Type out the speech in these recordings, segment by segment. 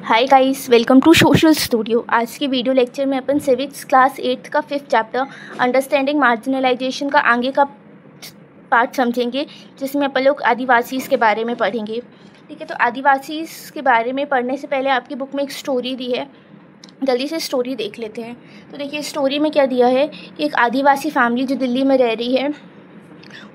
Hi guys, welcome to Social Studio. आज के video lecture में अपन सिविक्स क्लास 8th का 5th चैप्टर अंडरस्टैंडिंग मार्जिनलाइजेशन का आगे का पार्ट समझेंगे, जिसमें अपन लोग आदिवासीज़ के बारे में पढ़ेंगे। ठीक है, तो आदिवासीज़ के बारे में पढ़ने से पहले आपकी बुक में एक स्टोरी दी है, जल्दी से स्टोरी देख लेते हैं। तो देखिए स्टोरी में क्या दिया है कि एक आदिवासी फैमिली जो दिल्ली में रह रही है,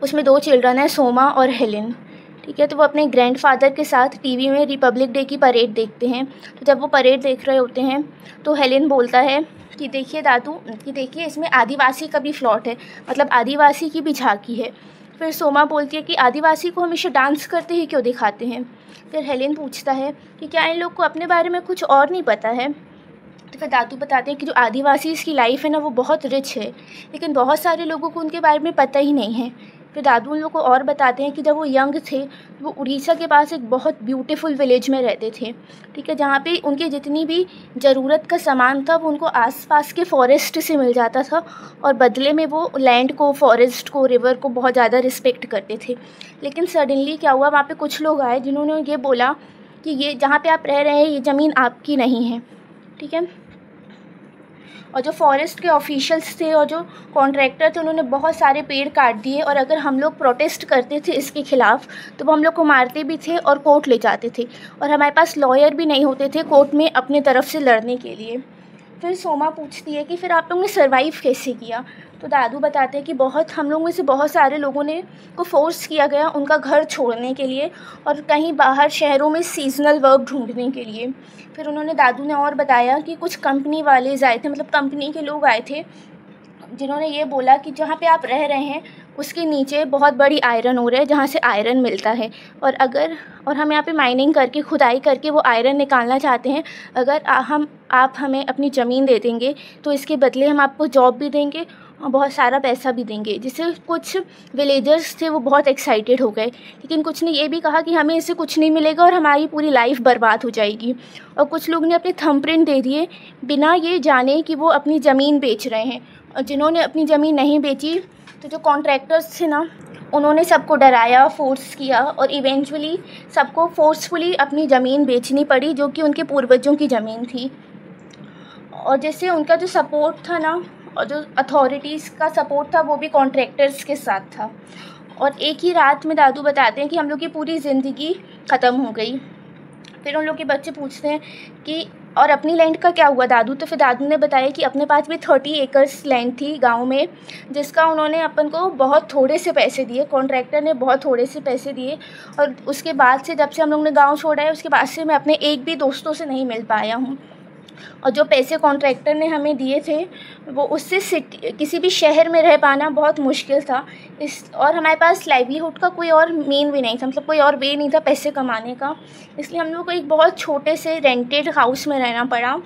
उसमें 2 चिल्ड्रन हैं, सोमा और हेलेन। ठीक है, तो वो अपने ग्रैंडफादर के साथ टीवी में रिपब्लिक डे की परेड देखते हैं। तो जब वो परेड देख रहे होते हैं तो हेलेन बोलता है कि देखिए दादू, कि देखिए इसमें आदिवासी का भी फ्लॉट है, मतलब आदिवासी की भी झांकी है। फिर सोमा बोलती है कि आदिवासी को हमेशा डांस करते ही क्यों दिखाते हैं। फिर हेलेन पूछता है कि क्या इन लोग को अपने बारे में कुछ और नहीं पता है। तो फिर दादू बताते हैं कि जो आदिवासी की लाइफ है ना, वो बहुत रिच है, लेकिन बहुत सारे लोगों को उनके बारे में पता ही नहीं है। फिर दादू उन लोग को और बताते हैं कि जब वो यंग थे तो वो उड़ीसा के पास एक बहुत ब्यूटीफुल विलेज में रहते थे। ठीक है, जहाँ पे उनके जितनी भी ज़रूरत का सामान था वो उनको आसपास के फॉरेस्ट से मिल जाता था, और बदले में वो लैंड को, फॉरेस्ट को, रिवर को बहुत ज़्यादा रिस्पेक्ट करते थे। लेकिन सडनली क्या हुआ, वहाँ पे कुछ लोग आए जिन्होंने ये बोला कि ये जहाँ पे आप रह रहे हैं ये ज़मीन आपकी नहीं है। ठीक है, और जो फॉरेस्ट के ऑफिशियल्स थे और जो कॉन्ट्रैक्टर थे, उन्होंने बहुत सारे पेड़ काट दिए, और अगर हम लोग प्रोटेस्ट करते थे इसके ख़िलाफ़ तो वो हम लोग को मारते भी थे और कोर्ट ले जाते थे, और हमारे पास लॉयर भी नहीं होते थे कोर्ट में अपने तरफ से लड़ने के लिए। फिर सोमा पूछती है कि फिर आप लोगों ने सर्वाइव कैसे किया। तो दादू बताते हैं कि हम लोगों में से बहुत सारे लोगों ने को फोर्स किया गया उनका घर छोड़ने के लिए, और कहीं बाहर शहरों में सीजनल वर्क ढूंढने के लिए। फिर दादू ने और बताया कि कुछ कंपनी वाले आए थे, मतलब कंपनी के लोग आए थे, जिन्होंने ये बोला कि जहाँ पे आप रह रहे हैं उसके नीचे बहुत बड़ी आयरन ओर है, जहाँ से आयरन मिलता है, और हम यहाँ पे माइनिंग करके, खुदाई करके वो आयरन निकालना चाहते हैं। अगर आप हमें अपनी ज़मीन दे देंगे तो इसके बदले हम आपको जॉब भी देंगे और बहुत सारा पैसा भी देंगे। जिससे कुछ विलेजर्स थे वो बहुत एक्साइटेड हो गए, लेकिन कुछ ने ये भी कहा कि हमें इससे कुछ नहीं मिलेगा और हमारी पूरी लाइफ बर्बाद हो जाएगी। और कुछ लोग ने अपने थंबप्रिंट दे दिए बिना ये जाने कि वो अपनी ज़मीन बेच रहे हैं, और जिन्होंने अपनी ज़मीन नहीं बेची तो जो कॉन्ट्रैक्टर्स थे ना, उन्होंने सबको डराया, फोर्स किया, और इवेंचुअली सबको फोर्सफुली अपनी ज़मीन बेचनी पड़ी, जो कि उनके पूर्वजों की ज़मीन थी। और जैसे उनका जो सपोर्ट था ना, और जो अथॉरिटीज़ का सपोर्ट था, वो भी कॉन्ट्रैक्टर्स के साथ था। और एक ही रात में दादू बताते हैं कि हम लोग की पूरी ज़िंदगी ख़त्म हो गई। फिर उन लोग के बच्चे पूछते हैं कि और अपनी लैंड का क्या हुआ दादू। तो फिर दादू ने बताया कि अपने पास भी 30 एकर्स लैंड थी गांव में, जिसका उन्होंने अपन को बहुत थोड़े से पैसे दिए, कॉन्ट्रैक्टर ने बहुत थोड़े से पैसे दिए। और उसके बाद से, जब से हम लोग ने गांव छोड़ा है, उसके बाद से मैं अपने एक भी दोस्तों से नहीं मिल पाया हूँ। और जो पैसे कॉन्ट्रैक्टर ने हमें दिए थे वो उससे किसी भी शहर में रह पाना बहुत मुश्किल था। और हमारे पास लाइवलीहुड का कोई और मीन भी नहीं था, मतलब कोई और वे नहीं था पैसे कमाने का, इसलिए हम लोग को एक बहुत छोटे से रेंटेड हाउस में रहना पड़ा।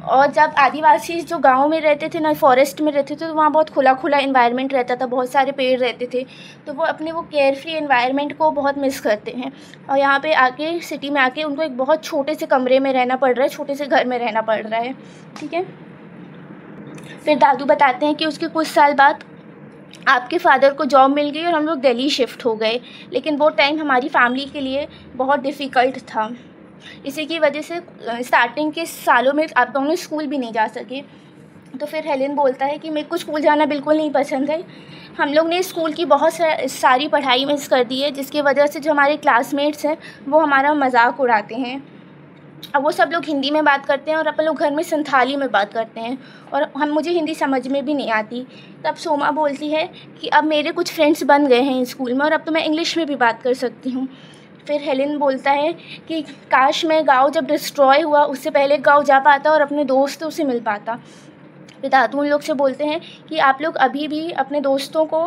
और जब आदिवासी जो गांव में रहते थे ना, फॉरेस्ट में रहते थे, तो वहाँ बहुत खुला खुला एनवायरनमेंट रहता था, बहुत सारे पेड़ रहते थे, तो वो अपने वो केयर फ्री एनवायरनमेंट को बहुत मिस करते हैं। और यहाँ पे आके, सिटी में आके, उनको एक बहुत छोटे से कमरे में रहना पड़ रहा है, छोटे से घर में रहना पड़ रहा है। ठीक है, फिर दादू बताते हैं कि उसके कुछ साल बाद आपके फादर को जॉब मिल गई और हम लोग दिल्ली शिफ्ट हो गए, लेकिन वो टाइम हमारी फैमिली के लिए बहुत डिफ़िकल्ट था। इसी की वजह से स्टार्टिंग के सालों में आप दोनों स्कूल भी नहीं जा सके। तो फिर हेलेन बोलता है कि मेरे को स्कूल जाना बिल्कुल नहीं पसंद है। हम लोग ने स्कूल की बहुत सारी पढ़ाई मिस कर दी है, जिसकी वजह से जो हमारे क्लासमेट्स हैं वो हमारा मजाक उड़ाते हैं। अब वो सब लोग हिंदी में बात करते हैं और अपन लोग घर में संथाली में बात करते हैं, और मुझे हिंदी समझ में भी नहीं आती। तब सोमा बोलती है कि अब मेरे कुछ फ्रेंड्स बन गए हैं स्कूल में, और अब तो मैं इंग्लिश में भी बात कर सकती हूँ। फिर हेलेन बोलता है कि काश मैं गांव जब डिस्ट्रॉय हुआ उससे पहले गांव जा पाता और अपने दोस्तों से मिल पाता। फिर दादू उन लोग से बोलते हैं कि आप लोग अभी भी अपने दोस्तों को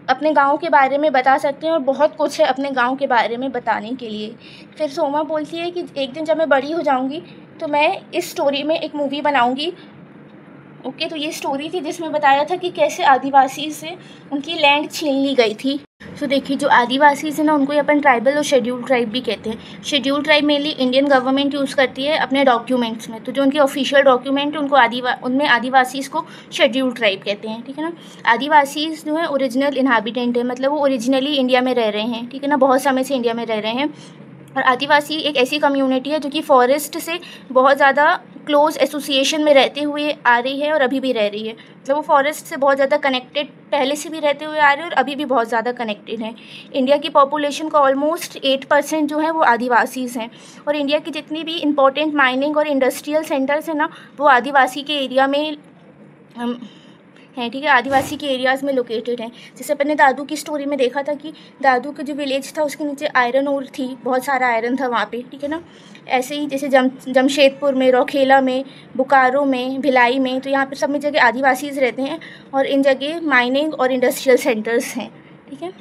अपने गांव के बारे में बता सकते हैं, और बहुत कुछ है अपने गांव के बारे में बताने के लिए। फिर सोमा बोलती है कि एक दिन जब मैं बड़ी हो जाऊंगी तो मैं इस स्टोरी में एक मूवी बनाऊंगी। ओके, तो ये स्टोरी थी जिसमें बताया था कि कैसे आदिवासी से उनकी लैंड छीन ली गई थी। तो देखिए, जो आदिवासी है ना, उनको अपन ट्राइबल और शेड्यूल ट्राइब भी कहते हैं। Schedule tribe mainly Indian government use करती है अपने डॉक्यूमेंट्स में, तो जो उनके ऑफिशियल डॉक्यूमेंट उनको उनमें आदिवासीज को शेड्यूल ट्राइब कहते हैं। ठीक है ना, आदिवासीज जो है ओरिजिनल इनहाबिटेंट है, मतलब वो ओरिजिनली इंडिया में रह रहे हैं। ठीक है ना, बहुत समय से इंडिया में रह रहे हैं। और आदिवासी एक ऐसी कम्युनिटी है जो कि फॉरेस्ट से बहुत ज़्यादा क्लोज एसोसिएशन में रहते हुए आ रही है और अभी भी रह रही है। मतलब वो फॉरेस्ट से बहुत ज़्यादा कनेक्टेड पहले से भी रहते हुए आ रहे हैं और अभी भी बहुत ज़्यादा कनेक्टेड हैं। इंडिया की पॉपुलेशन का ऑलमोस्ट 8% जो है वो आदिवासीज़ हैं। और इंडिया की जितनी भी इंपॉर्टेंट माइनिंग और इंडस्ट्रियल सेंटर्स हैं ना, वो आदिवासी के एरिया में हैं, ठीक है, आदिवासी के एरियाज़ में लोकेटेड हैं। जैसे अपने दादू की स्टोरी में देखा था कि दादू का जो विलेज था उसके नीचे आयरन ओर थी, बहुत सारा आयरन था वहाँ पे, ठीक है ना। ऐसे ही जैसे जमशेदपुर में, रौखेला में, बोकारो में, भिलाई में, तो यहाँ पे सब में जगह आदिवासीज़ रहते हैं और इन जगह माइनिंग और इंडस्ट्रियल सेंटर्स हैं, ठीक है।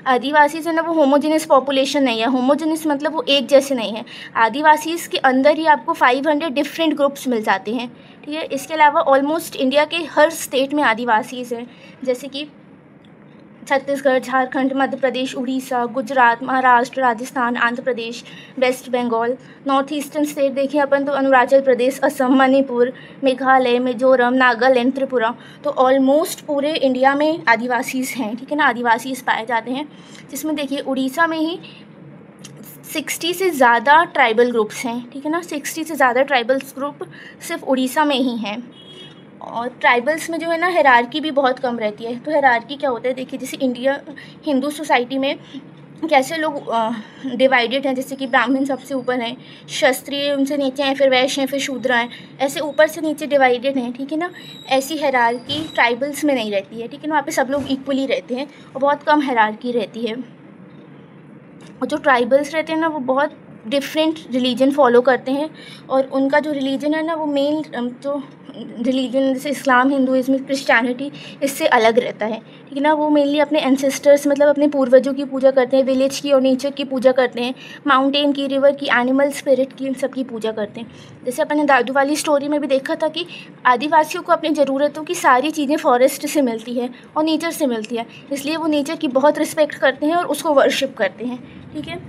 आदिवासी से ना वो होमोजेनियस पॉपुलेशन नहीं है। होमोजेनियस मतलब वो एक जैसे नहीं है। आदिवासीज़ के अंदर ही आपको 500 डिफरेंट ग्रुप्स मिल जाते हैं, ठीक है। इसके अलावा ऑलमोस्ट इंडिया के हर स्टेट में आदिवासीज़ हैं, जैसे कि Chhattisgarh, Jharkhand, Madhya Pradesh, Orissa, Gujarat, Maharashtra, Rajasthan, Andhra Pradesh, West Bengal. North eastern state देखें अपन तो अरुणाचल प्रदेश, असम, मणिपुर, मेघालय, मिजोरम, नागालैंड, त्रिपुरा। तो ऑलमोस्ट पूरे इंडिया में आदिवासीज़ हैं, ठीक है ना, आदिवासीज़ पाए जाते हैं। जिसमें देखिए उड़ीसा में ही 60 से ज़्यादा ट्राइबल ग्रुप्स हैं, ठीक है ना, 60 से ज़्यादा ट्राइबल्स ग्रुप सिर्फ उड़ीसा में ही हैं। और ट्राइबल्स में जो है ना हायरार्की भी बहुत कम रहती है। तो हायरार्की क्या होता है, देखिए जैसे इंडिया हिंदू सोसाइटी में कैसे लोग डिवाइडेड हैं, जैसे कि ब्राह्मण सबसे ऊपर हैं, क्षत्रिय उनसे नीचे हैं, फिर वैश्य हैं, फिर शूद्र हैं, ऐसे ऊपर से नीचे डिवाइडेड हैं, ठीक है ना। ऐसी हायरार्की ट्राइबल्स में नहीं रहती है, ठीक है ना, वहाँ पे सब लोग इक्वली रहते हैं और बहुत कम हायरार्की रहती है। और जो ट्राइबल्स रहते हैं ना वो बहुत डिफरेंट रिलीजन फॉलो करते हैं और उनका जो रिलीजन है ना वो मेन जो रिलीजन जैसे इस्लाम, हिंदुइज्म, क्रिश्चियनिटी इससे अलग रहता है, ठीक है ना। वो मेनली अपने एंसेस्टर्स मतलब अपने पूर्वजों की पूजा करते हैं, विलेज की और नेचर की पूजा करते हैं, माउंटेन की, रिवर की, एनिमल स्पिरिट की, इन सब की पूजा करते हैं। जैसे अपने दादू वाली स्टोरी में भी देखा था कि आदिवासियों को अपनी ज़रूरतों की सारी चीज़ें फॉरेस्ट से मिलती है और नेचर से मिलती है, इसलिए वो नेचर की बहुत रिस्पेक्ट करते हैं और उसको वर्शिप करते हैं, ठीक है।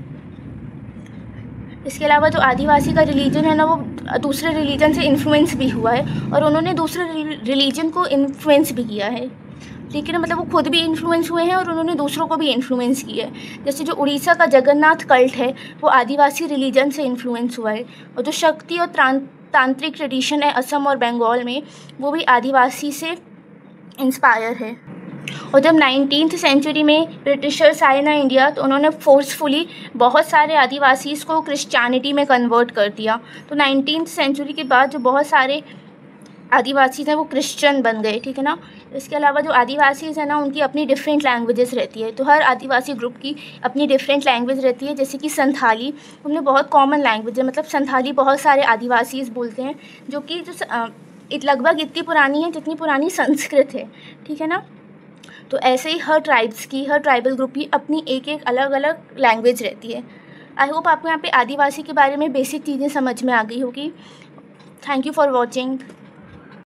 इसके अलावा जो आदिवासी का रिलीजन है ना वो दूसरे रिलीजन से इन्फ्लुएंस भी हुआ है और उन्होंने दूसरे रिलीजन को इन्फ्लुएंस भी किया है, ठीक है ना। मतलब वो खुद भी इन्फ्लुएंस हुए हैं और उन्होंने दूसरों को भी इन्फ्लुएंस किया है। जैसे जो उड़ीसा का जगन्नाथ कल्ट है वो आदिवासी रिलीजन से इन्फ्लुएंस हुआ है और जो शक्ति और तांत्रिक ट्रेडिशन है असम और बंगाल में वो भी आदिवासी से इंस्पायर है। और जब 19th सेंचुरी में ब्रिटिशर्स आए ना इंडिया तो उन्होंने फोर्सफुली बहुत सारे आदिवासीज़ को क्रिश्चियनिटी में कन्वर्ट कर दिया। तो 19th सेंचुरी के बाद जो बहुत सारे आदिवासी हैं वो क्रिश्चियन बन गए, ठीक है ना। इसके अलावा जो आदिवासीज़ हैं ना उनकी अपनी डिफरेंट लैंग्वेजेस रहती है। तो हर आदिवासी ग्रुप की अपनी डिफरेंट लैंग्वेज रहती है। जैसे कि संथाली उनमें बहुत कॉमन लैंग्वेज है, मतलब संथाली बहुत सारे आदिवासीज़ बोलते हैं जो कि लगभग इतनी पुरानी है जितनी पुरानी संस्कृत है, ठीक है ना। तो ऐसे ही हर ट्राइब्स की, हर ट्राइबल ग्रुप की अपनी एक एक अलग अलग लैंग्वेज रहती है। आई होप आपको यहाँ पे आदिवासी के बारे में बेसिक चीज़ें समझ में आ गई होगी। Thank you for watching.